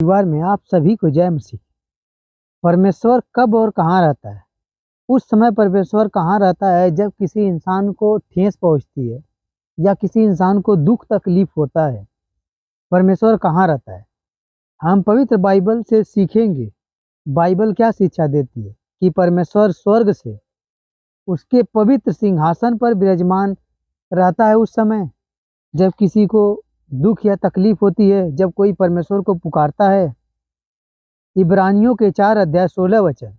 परिवार में आप सभी को जय मसीह। परमेश्वर कब और कहाँ रहता है? उस समय परमेश्वर कहाँ रहता है जब किसी इंसान को ठेस पहुंचती है या किसी इंसान को दुख तकलीफ होता है। परमेश्वर कहाँ रहता है? हम पवित्र बाइबल से सीखेंगे। बाइबल क्या शिक्षा देती है कि परमेश्वर स्वर्ग से उसके पवित्र सिंहासन पर विराजमान रहता है उस समय जब किसी को दुख या तकलीफ होती है, जब कोई परमेश्वर को पुकारता है। इब्रानियों के 4 अध्याय 16 वचन।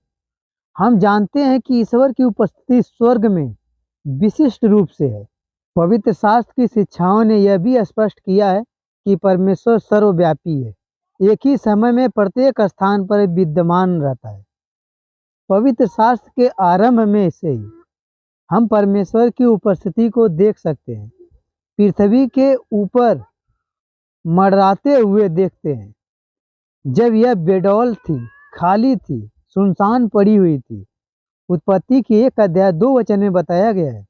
हम जानते हैं कि ईश्वर की उपस्थिति स्वर्ग में विशिष्ट रूप से है। पवित्र शास्त्र की शिक्षाओं ने यह भी स्पष्ट किया है कि परमेश्वर सर्वव्यापी है, एक ही समय में प्रत्येक स्थान पर विद्यमान रहता है। पवित्र शास्त्र के आरंभ में से ही हम परमेश्वर की उपस्थिति को देख सकते हैं। पृथ्वी के ऊपर मंडराते हुए देखते हैं। जब यह बेडौल थी, खाली थी, सुनसान पड़ी हुई थी। उत्पत्ति की 1 अध्याय 2 वचन में बताया गया है,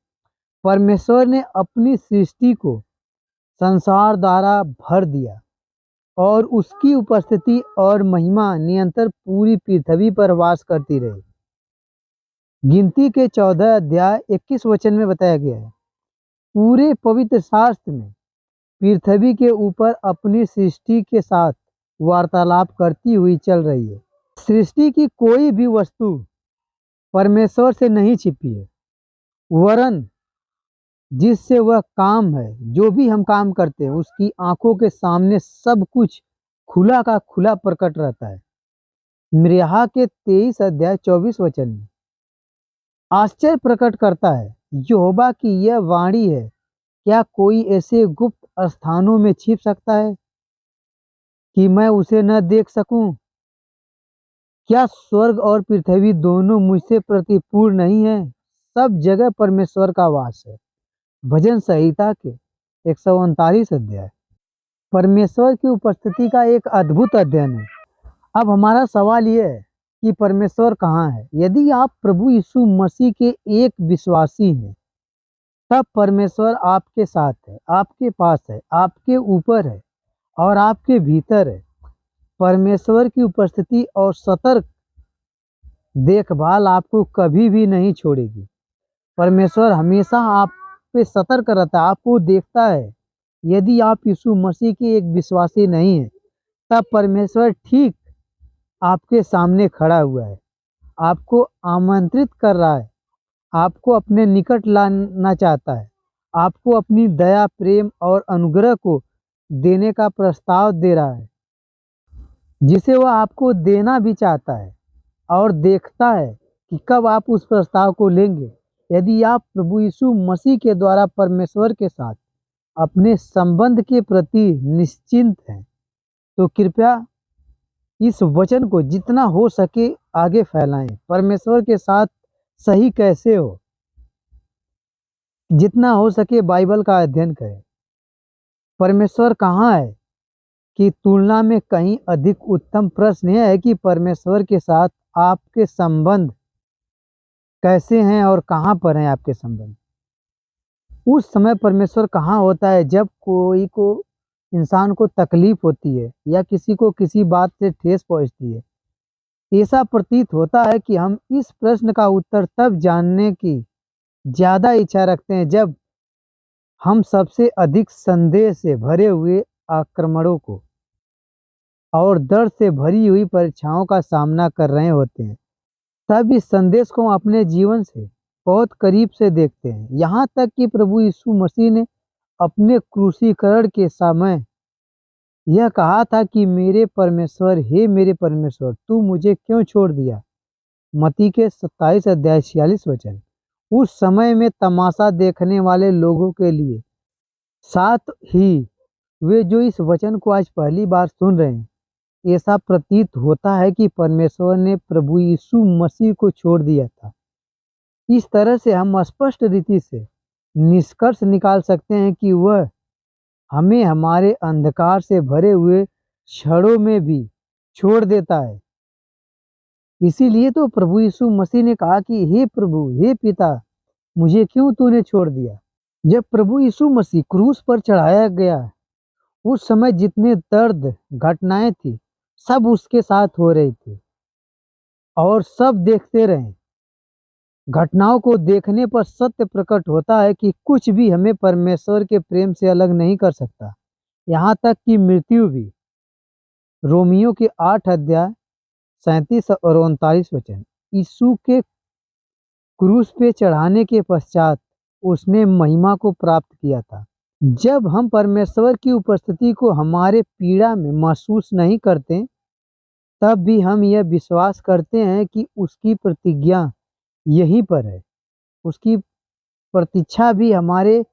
परमेश्वर ने अपनी सृष्टि को संसार द्वारा भर दिया और उसकी उपस्थिति और महिमा निरंतर पूरी पृथ्वी पर वास करती रही। गिनती के 14 अध्याय 21 वचन में बताया गया है, पूरे पवित्र शास्त्र में पृथ्वी के ऊपर अपनी सृष्टि के साथ वार्तालाप करती हुई चल रही है। सृष्टि की कोई भी वस्तु परमेश्वर से नहीं छिपी है, वरन जिससे वह काम है, जो भी हम काम करते हैं, उसकी आंखों के सामने सब कुछ खुला का खुला प्रकट रहता है। मिरिहा के 23 अध्याय 24 वचन में आश्चर्य प्रकट करता है, यहोवा की यह वाणी है, क्या कोई ऐसे गुप्त स्थानों में छिप सकता है कि मैं उसे न देख सकूं? क्या स्वर्ग और पृथ्वी दोनों मुझसे प्रतिपूर्ण नहीं है? सब जगह परमेश्वर का वास है। भजन संहिता के 139 अध्याय। परमेश्वर की उपस्थिति का एक अद्भुत अध्ययन है। अब हमारा सवाल यह है कि परमेश्वर कहाँ है? यदि आप प्रभु यीशु मसीह के एक विश्वासी हैं, तब परमेश्वर आपके साथ है, आपके पास है, आपके ऊपर है और आपके भीतर है। परमेश्वर की उपस्थिति और सतर्क देखभाल आपको कभी भी नहीं छोड़ेगी। परमेश्वर हमेशा आप पे सतर्क रहता है, आपको देखता है। यदि आप यीशु मसीह के एक विश्वासी नहीं हैं, तब परमेश्वर ठीक आपके सामने खड़ा हुआ है, आपको आमंत्रित कर रहा है, आपको अपने निकट लाना चाहता है, आपको अपनी दया, प्रेम और अनुग्रह को देने का प्रस्ताव दे रहा है, जिसे वह आपको देना भी चाहता है और देखता है कि कब आप उस प्रस्ताव को लेंगे। यदि आप प्रभु यीशु मसीह के द्वारा परमेश्वर के साथ अपने संबंध के प्रति निश्चिंत हैं, तो कृपया इस वचन को जितना हो सके आगे फैलाएं। परमेश्वर के साथ सही कैसे हो, जितना हो सके बाइबल का अध्ययन करें। परमेश्वर कहाँ है की तुलना में कहीं अधिक उत्तम प्रश्न यह है कि परमेश्वर के साथ आपके संबंध कैसे हैं और कहाँ पर हैं आपके संबंध। उस समय परमेश्वर कहाँ होता है जब कोई को इंसान को तकलीफ होती है या किसी को किसी बात से ठेस पहुंचती है। ऐसा प्रतीत होता है कि हम इस प्रश्न का उत्तर तब जानने की ज़्यादा इच्छा रखते हैं जब हम सबसे अधिक संदेह से भरे हुए आक्रमणों को और दर्द से भरी हुई परीक्षाओं का सामना कर रहे होते हैं। तब इस संदेश को हम अपने जीवन से बहुत करीब से देखते हैं। यहाँ तक कि प्रभु यीशु मसीह ने अपने क्रूसीकरण के समय यह कहा था कि मेरे परमेश्वर, हे मेरे परमेश्वर, तू मुझे क्यों छोड़ दिया? मत्ती के 27 अध्याय 46 वचन। उस समय में तमाशा देखने वाले लोगों के लिए, साथ ही वे जो इस वचन को आज पहली बार सुन रहे हैं, ऐसा प्रतीत होता है कि परमेश्वर ने प्रभु यीशु मसीह को छोड़ दिया था। इस तरह से हम स्पष्ट रीति से निष्कर्ष निकाल सकते हैं कि वह हमें हमारे अंधकार से भरे हुए क्षणों में भी छोड़ देता है। इसीलिए तो प्रभु यीशु मसीह ने कहा कि हे प्रभु, हे पिता, मुझे क्यों तूने छोड़ दिया? जब प्रभु यीशु मसीह क्रूस पर चढ़ाया गया, उस समय जितने दर्द घटनाएं थी, सब उसके साथ हो रही थी और सब देखते रहे। घटनाओं को देखने पर सत्य प्रकट होता है कि कुछ भी हमें परमेश्वर के प्रेम से अलग नहीं कर सकता, यहाँ तक कि मृत्यु भी। रोमियो के 8 अध्याय 37 और 39 वचन। यीशु के क्रूस पे चढ़ाने के पश्चात उसने महिमा को प्राप्त किया था। जब हम परमेश्वर की उपस्थिति को हमारे पीड़ा में महसूस नहीं करते, तब भी हम यह विश्वास करते हैं कि उसकी प्रतिज्ञा यहीं पर है। उसकी प्रतीक्षा भी हमारे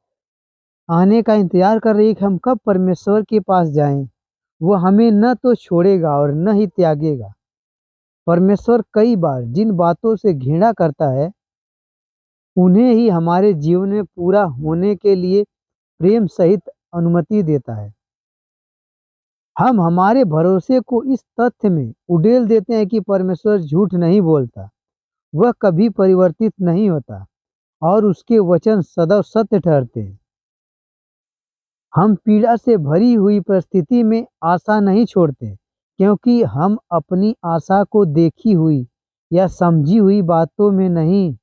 आने का इंतजार कर रही है कि हम कब परमेश्वर के पास जाएं। वो हमें न तो छोड़ेगा और न ही त्यागेगा। परमेश्वर कई बार जिन बातों से घृणा करता है, उन्हें ही हमारे जीवन में पूरा होने के लिए प्रेम सहित अनुमति देता है। हम हमारे भरोसे को इस तथ्य में उड़ेल देते हैं कि परमेश्वर झूठ नहीं बोलता, वह कभी परिवर्तित नहीं होता और उसके वचन सदैव सत्य ठहरते हैं। हम पीड़ा से भरी हुई परिस्थिति में आशा नहीं छोड़ते, क्योंकि हम अपनी आशा को देखी हुई या समझी हुई बातों में नहीं,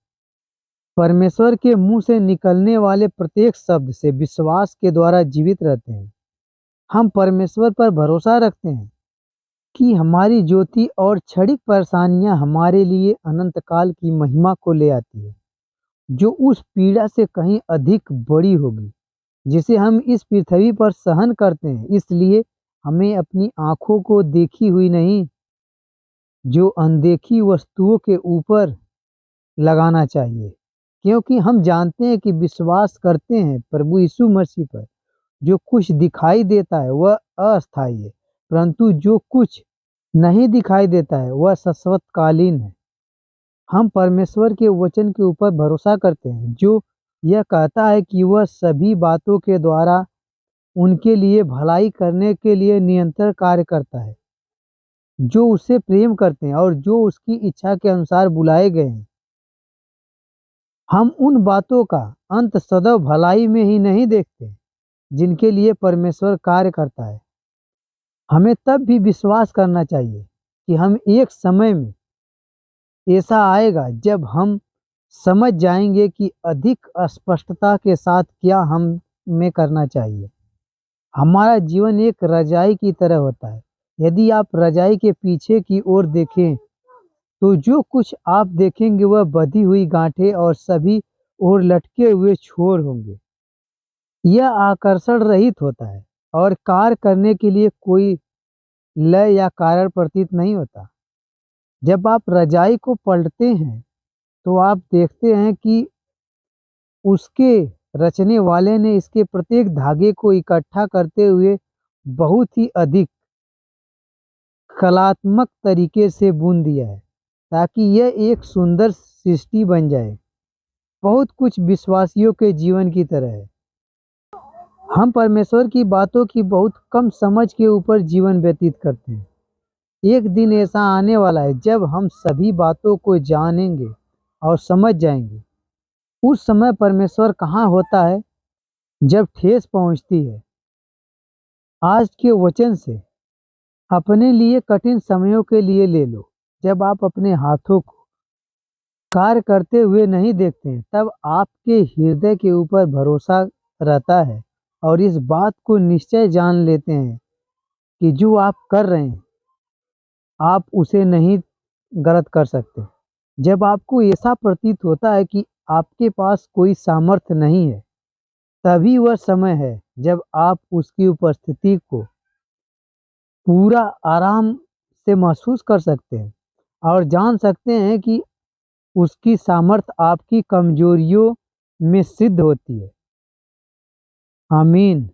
परमेश्वर के मुंह से निकलने वाले प्रत्येक शब्द से विश्वास के द्वारा जीवित रहते हैं। हम परमेश्वर पर भरोसा रखते हैं कि हमारी ज्योति और क्षणिक परेशानियां हमारे लिए अनंत काल की महिमा को ले आती है, जो उस पीड़ा से कहीं अधिक बड़ी होगी जिसे हम इस पृथ्वी पर सहन करते हैं। इसलिए हमें अपनी आंखों को देखी हुई नहीं, जो अनदेखी वस्तुओं के ऊपर लगाना चाहिए, क्योंकि हम जानते हैं कि विश्वास करते हैं प्रभु यीशु मसीह पर। जो कुछ दिखाई देता है वह अस्थायी है, परंतु जो कुछ नहीं दिखाई देता है वह शाश्वतकालीन है। हम परमेश्वर के वचन के ऊपर भरोसा करते हैं, जो यह कहता है कि वह सभी बातों के द्वारा उनके लिए भलाई करने के लिए निरंतर कार्य करता है, जो उससे प्रेम करते हैं और जो उसकी इच्छा के अनुसार बुलाए गए हैं। हम उन बातों का अंत सदैव भलाई में ही नहीं देखते जिनके लिए परमेश्वर कार्य करता है। हमें तब भी विश्वास करना चाहिए कि हम एक समय में ऐसा आएगा जब हम समझ जाएंगे कि अधिक स्पष्टता के साथ क्या हमें करना चाहिए। हमारा जीवन एक रजाई की तरह होता है। यदि आप रजाई के पीछे की ओर देखें, तो जो कुछ आप देखेंगे वह बंधी हुई गांठें और सभी ओर लटके हुए छोर होंगे। यह आकर्षण रहित होता है और कार्य करने के लिए कोई लय या कारण प्रतीत नहीं होता। जब आप रजाई को पलटते हैं, तो आप देखते हैं कि उसके रचने वाले ने इसके प्रत्येक धागे को इकट्ठा करते हुए बहुत ही अधिक कलात्मक तरीके से बुन दिया है, ताकि यह एक सुंदर सृष्टि बन जाए। बहुत कुछ विश्वासियों के जीवन की तरह है। हम परमेश्वर की बातों की बहुत कम समझ के ऊपर जीवन व्यतीत करते हैं। एक दिन ऐसा आने वाला है जब हम सभी बातों को जानेंगे और समझ जाएंगे। उस समय परमेश्वर कहाँ होता है जब ठेस पहुंचती है। आज के वचन से अपने लिए कठिन समयों के लिए ले लो। जब आप अपने हाथों को कार्य करते हुए नहीं देखते हैं, तब आपके हृदय के ऊपर भरोसा रहता है और इस बात को निश्चय जान लेते हैं कि जो आप कर रहे हैं, आप उसे नहीं गलत कर सकते। जब आपको ऐसा प्रतीत होता है कि आपके पास कोई सामर्थ्य नहीं है, तभी वह समय है जब आप उसकी उपस्थिति को पूरा आराम से महसूस कर सकते हैं और जान सकते हैं कि उसकी सामर्थ्य आपकी कमजोरियों में सिद्ध होती है। आमीन।